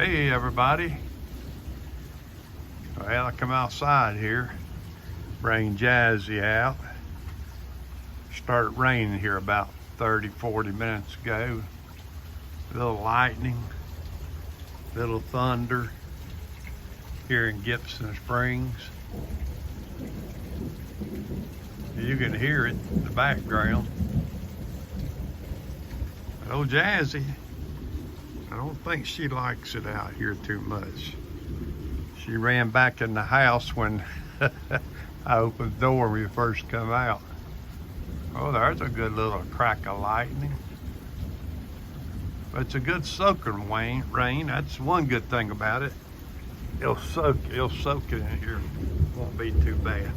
Hey everybody. Well, I come outside here, bring Jazzy out. Started raining here about 30-40 minutes ago. A little lightning, little thunder here in Gibson Springs. You can hear it in the background. But old Jazzy, I don't think she likes it out here too much. She ran back in the house when I opened the door when we first come out. Oh, there's a good little crack of lightning. But it's a good soaking rain. That's one good thing about it. It'll soak it in here. Won't be too bad.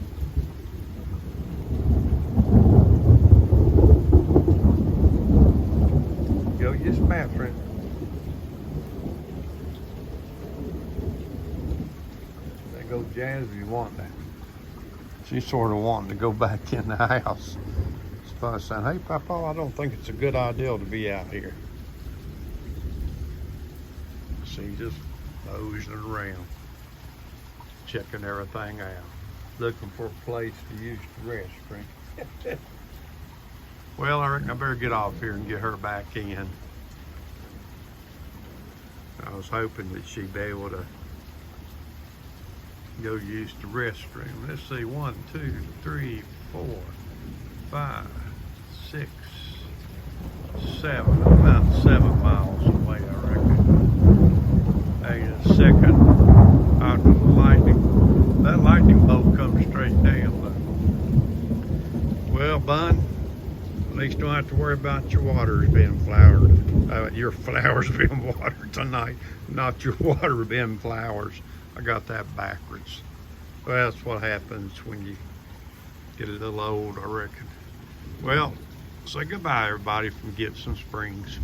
Go use the bathroom. There goes Jazzy wanting that. She's sort of wanting to go back in the house. So I said, hey Papa, I don't think it's a good idea to be out here. She's just nosing around, checking everything out, looking for a place to use the restroom. Well, I reckon I better get off here and get her back in. I was hoping that she'd be able to go use the restroom. Let's see, 1, 2, 3, 4, 5, 6, 7, about 7 miles away, I reckon. Hang a second after the lightning. That lightning bolt comes straight down though. Well, Bun, at least don't have to worry about your waters being flowered. Your flowers being watered tonight, not your water being flowers. I got that backwards. Well, that's what happens when you get a little old, I reckon. Well, say goodbye everybody from Gibson Springs.